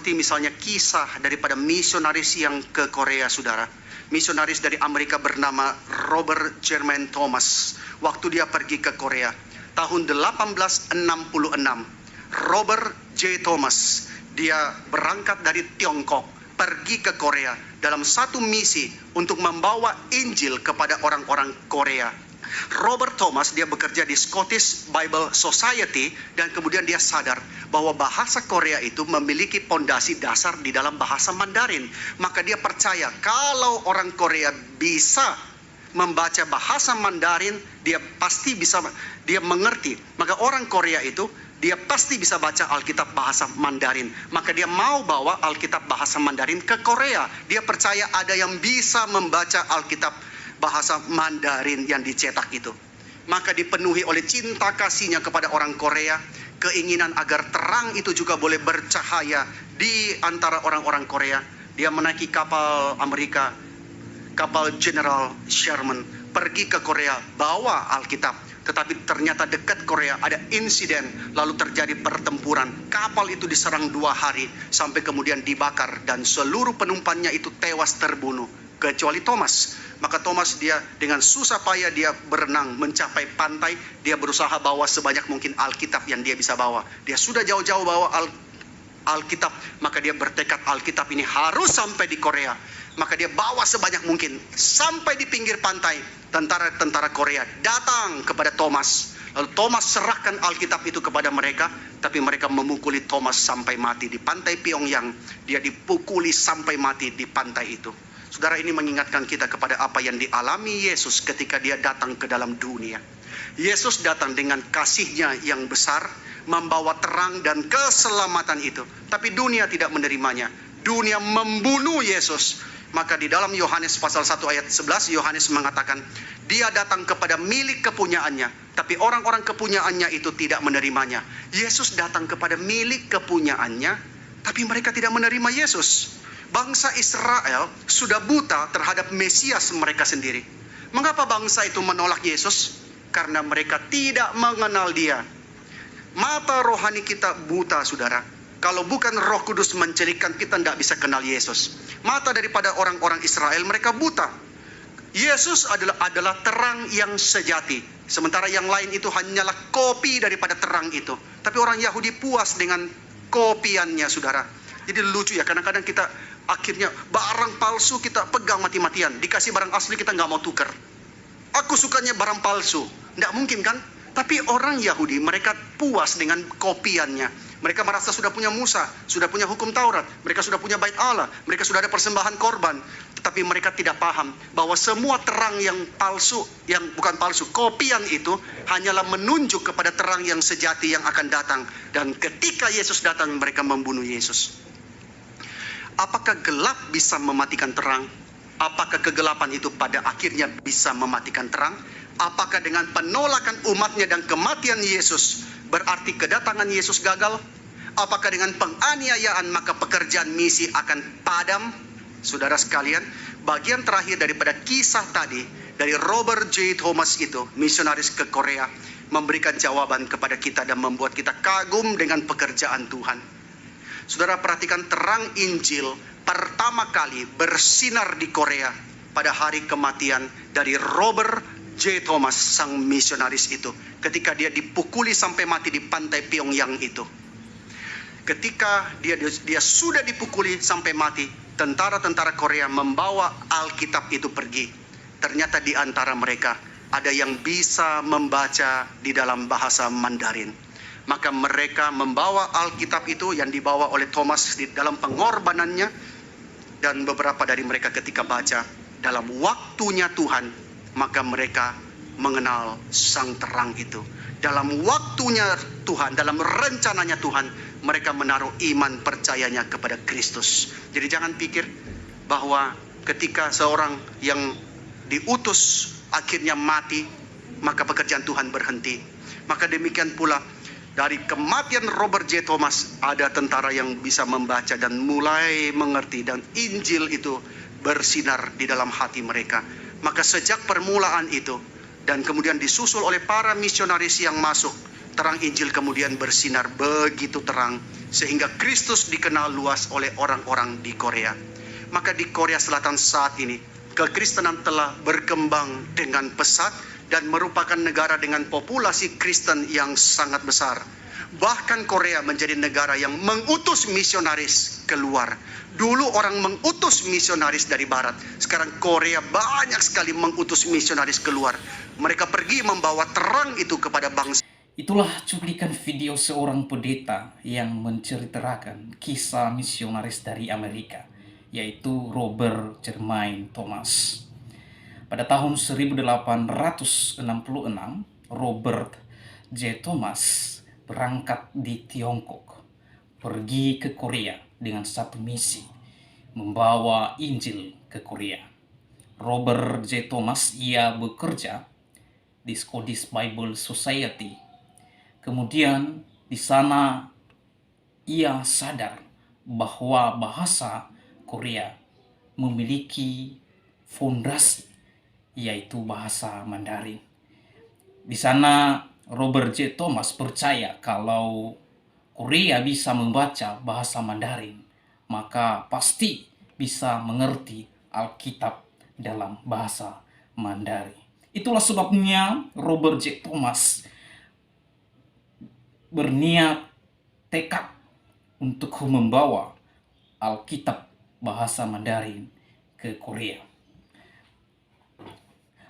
seperti misalnya kisah daripada misionaris yang ke Korea, saudara. Misionaris dari Amerika bernama Robert Jermain Thomas. Waktu dia pergi ke Korea tahun 1866, Robert J. Thomas, dia berangkat dari Tiongkok, pergi ke Korea dalam satu misi untuk membawa Injil kepada orang-orang Korea. Robert Thomas, dia bekerja di Scottish Bible Society, dan kemudian dia sadar bahwa bahasa Korea itu memiliki pondasi dasar di dalam bahasa Mandarin. Maka dia percaya kalau orang Korea bisa membaca bahasa Mandarin, dia pasti bisa, dia mengerti. Maka orang Korea itu, dia pasti bisa baca Alkitab bahasa Mandarin. Maka dia mau bawa Alkitab bahasa Mandarin ke Korea. Dia percaya ada yang bisa membaca Alkitab bahasa Mandarin yang dicetak itu. Maka dipenuhi oleh cinta kasihnya kepada orang Korea, keinginan agar terang itu juga boleh bercahaya di antara orang-orang Korea. Dia menaiki kapal Amerika, kapal General Sherman, pergi ke Korea, bawa Alkitab. Tetapi ternyata dekat Korea ada insiden, lalu terjadi pertempuran. Kapal itu diserang 2 hari, sampai kemudian dibakar, dan seluruh penumpangnya itu tewas terbunuh, kecuali Thomas. Maka Thomas, dia dengan susah payah dia berenang mencapai pantai. Dia berusaha bawa sebanyak mungkin Alkitab yang dia bisa bawa. Dia sudah jauh-jauh bawa Alkitab, maka dia bertekad Alkitab ini harus sampai di Korea. Maka dia bawa sebanyak mungkin. Sampai di pinggir pantai, tentara-tentara Korea datang kepada Thomas. Lalu Thomas serahkan Alkitab itu kepada mereka, tapi mereka memukuli Thomas sampai mati di pantai Pyongyang. Dia dipukuli sampai mati di pantai itu. Saudara, ini mengingatkan kita kepada apa yang dialami Yesus ketika dia datang ke dalam dunia. Yesus datang dengan kasihnya yang besar, membawa terang dan keselamatan itu. Tapi dunia tidak menerimanya. Dunia membunuh Yesus. Maka di dalam Yohanes pasal 1 ayat 11, Yohanes mengatakan, dia datang kepada milik kepunyaannya, tapi orang-orang kepunyaannya itu tidak menerimanya. Yesus datang kepada milik kepunyaannya, tapi mereka tidak menerima Yesus. Bangsa Israel sudah buta terhadap Mesias mereka sendiri. Mengapa bangsa itu menolak Yesus? Karena mereka tidak mengenal dia. Mata rohani kita buta, saudara. Kalau bukan Roh Kudus mencerahkan, kita tidak bisa kenal Yesus. Mata daripada orang-orang Israel, mereka buta. Yesus adalah terang yang sejati. Sementara yang lain itu hanyalah kopi daripada terang itu. Tapi orang Yahudi puas dengan kopiannya, saudara. Jadi lucu ya, kadang-kadang kita akhirnya barang palsu kita pegang mati-matian. Dikasih barang asli kita nggak mau tukar. Aku sukanya barang palsu. Nggak mungkin kan? Tapi orang Yahudi, mereka puas dengan kopiannya. Mereka merasa sudah punya Musa, sudah punya hukum Taurat, mereka sudah punya bait Allah, mereka sudah ada persembahan korban. Tetapi mereka tidak paham bahwa semua terang yang palsu, yang bukan palsu, kopian itu hanyalah menunjuk kepada terang yang sejati yang akan datang. Dan ketika Yesus datang, mereka membunuh Yesus. Apakah gelap bisa mematikan terang? Apakah kegelapan itu pada akhirnya bisa mematikan terang? Apakah dengan penolakan umatnya dan kematian Yesus berarti kedatangan Yesus gagal? Apakah dengan penganiayaan maka pekerjaan misi akan padam? Saudara sekalian, bagian terakhir daripada kisah tadi dari Robert J. Thomas itu, misionaris ke Korea, memberikan jawaban kepada kita dan membuat kita kagum dengan pekerjaan Tuhan. Saudara, perhatikan terang Injil pertama kali bersinar di Korea pada hari kematian dari Robert J. Thomas, sang misionaris itu. Ketika dia dipukuli sampai mati di pantai Pyongyang itu. Ketika dia sudah dipukuli sampai mati, tentara-tentara Korea membawa Alkitab itu pergi. Ternyata di antara mereka ada yang bisa membaca di dalam bahasa Mandarin. Maka mereka membawa Alkitab itu yang dibawa oleh Thomas di dalam pengorbanannya. Dan beberapa dari mereka ketika baca dalam waktunya Tuhan, maka mereka mengenal sang terang itu. Dalam waktunya Tuhan, dalam rencananya Tuhan, mereka menaruh iman percayanya kepada Kristus. Jadi jangan pikir bahwa ketika seorang yang diutus akhirnya mati, maka pekerjaan Tuhan berhenti. Maka demikian pula dari kematian Robert J. Thomas, ada tentara yang bisa membaca dan mulai mengerti, dan Injil itu bersinar di dalam hati mereka. Maka sejak permulaan itu, dan kemudian disusul oleh para misionaris yang masuk, terang Injil kemudian bersinar begitu terang sehingga Kristus dikenal luas oleh orang-orang di Korea. Maka di Korea Selatan saat ini, kekristenan telah berkembang dengan pesat dan merupakan negara dengan populasi Kristen yang sangat besar. Bahkan Korea menjadi negara yang mengutus misionaris keluar. Dulu orang mengutus misionaris dari barat. Sekarang Korea banyak sekali mengutus misionaris keluar. Mereka pergi membawa terang itu kepada bangsa. Itulah cuplikan video seorang pendeta yang menceritakan kisah misionaris dari Amerika, yaitu Robert Jermain Thomas. Pada tahun 1866, Robert J. Thomas berangkat di Tiongkok, pergi ke Korea dengan satu misi, membawa Injil ke Korea. Robert J. Thomas ia bekerja di Scottish Bible Society. Kemudian di sana ia sadar bahwa bahasa Korea memiliki fondasi, yaitu bahasa Mandarin. Di sana Robert J. Thomas percaya kalau Korea bisa membaca bahasa Mandarin, maka pasti bisa mengerti Alkitab dalam bahasa Mandarin. Itulah sebabnya Robert J. Thomas berniat tekad untuk membawa Alkitab bahasa Mandarin ke Korea.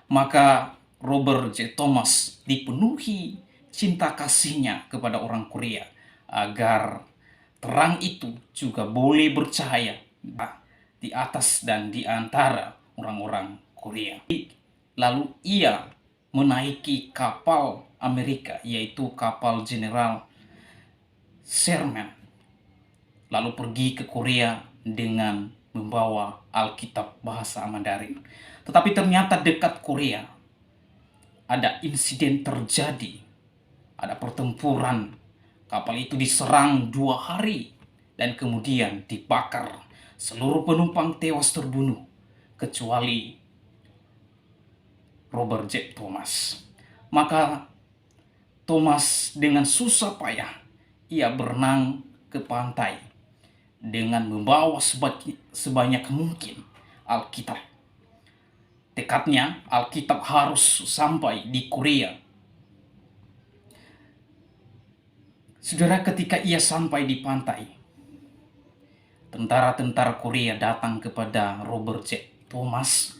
Maka Robert J. Thomas dipenuhi cinta kasihnya kepada orang Korea agar terang itu juga boleh bercahaya di atas dan di antara orang-orang Korea. Lalu ia menaiki kapal Amerika, yaitu kapal General Sherman, lalu pergi ke Korea dengan membawa Alkitab bahasa Mandarin. Tetapi ternyata dekat Korea ada insiden terjadi, ada pertempuran. Kapal itu diserang 2 hari dan kemudian dibakar. Seluruh penumpang tewas terbunuh kecuali Robert J. Thomas. Maka Thomas dengan susah payah ia berenang ke pantai dengan membawa sebanyak mungkin Alkitab. Tekadnya Alkitab harus sampai di Korea. Saudara, ketika ia sampai di pantai, tentara-tentara Korea datang kepada Robert J. Thomas,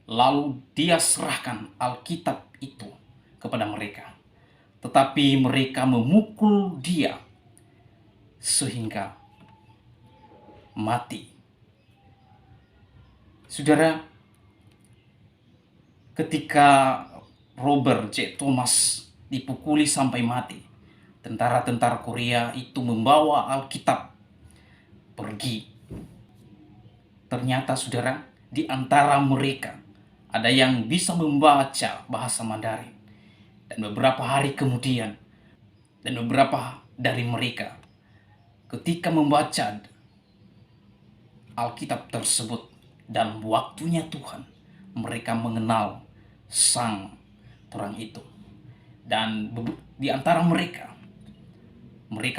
lalu dia serahkan Alkitab itu kepada mereka. Tetapi mereka memukul dia sehingga mati. Saudara, ketika Robert J. Thomas dipukuli sampai mati, tentara-tentara Korea itu membawa Alkitab pergi. Ternyata saudara, di antara mereka ada yang bisa membaca bahasa Mandarin. Dan beberapa hari kemudian, dan beberapa dari mereka ketika membaca Alkitab tersebut dan waktunya Tuhan, mereka mengenal sang terang itu. Dan di antara mereka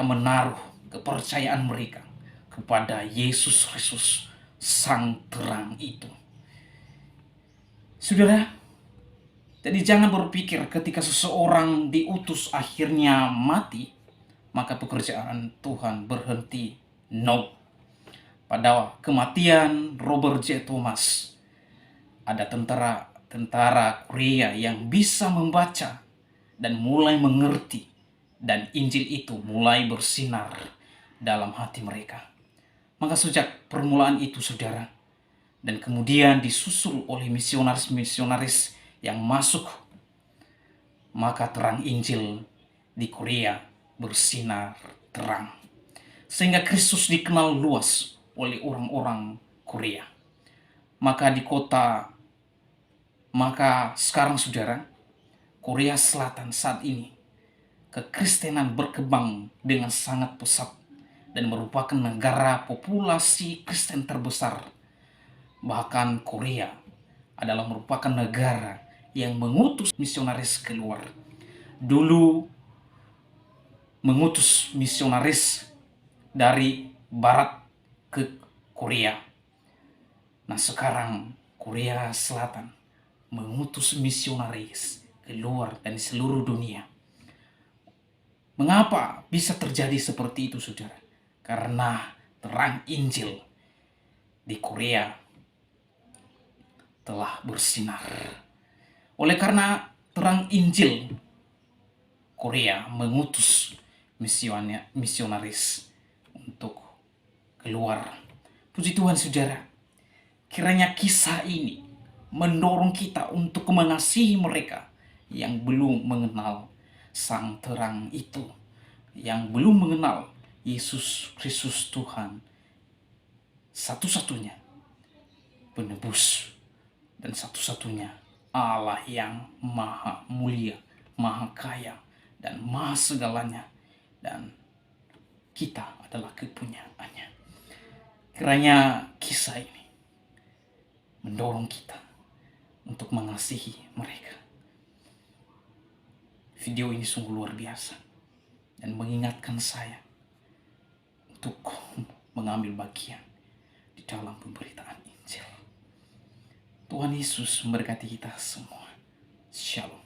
menaruh kepercayaan mereka kepada Yesus Kristus, sang terang itu. Saudara, jadi jangan berpikir ketika seseorang diutus akhirnya mati, maka pekerjaan Tuhan berhenti. No. Pada kematian Robert J. Thomas, ada tentara Korea yang bisa membaca dan mulai mengerti, dan Injil itu mulai bersinar dalam hati mereka. Maka sejak permulaan itu saudara, dan kemudian disusul oleh misionaris-misionaris yang masuk, maka terang Injil di Korea bersinar terang. Sehingga Kristus dikenal luas oleh orang-orang Korea. Maka sekarang saudara, Korea Selatan saat ini, kekristenan berkembang dengan sangat pesat dan merupakan negara populasi Kristen terbesar. Bahkan Korea adalah merupakan negara yang mengutus misionaris keluar. Dulu mengutus misionaris dari barat ke Korea. Nah, sekarang Korea Selatan mengutus misionaris keluar dari seluruh dunia. Mengapa bisa terjadi seperti itu, saudara? Karena terang Injil di Korea telah bersinar. Oleh karena terang Injil, Korea mengutus misionaris untuk keluar. Puji Tuhan, saudara. Kiranya kisah ini mendorong kita untuk mengasihi mereka yang belum mengenal sang terang itu, yang belum mengenal Yesus Kristus Tuhan, satu-satunya penebus dan satu-satunya Allah yang maha mulia, maha kaya, dan maha segalanya, dan kita adalah kepunyaannya. Kiranya kisah ini mendorong kita untuk mengasihi mereka. Video ini sungguh luar biasa dan mengingatkan saya untuk mengambil bagian di dalam pemberitaan Injil. Tuhan Yesus memberkati kita semua. Shalom.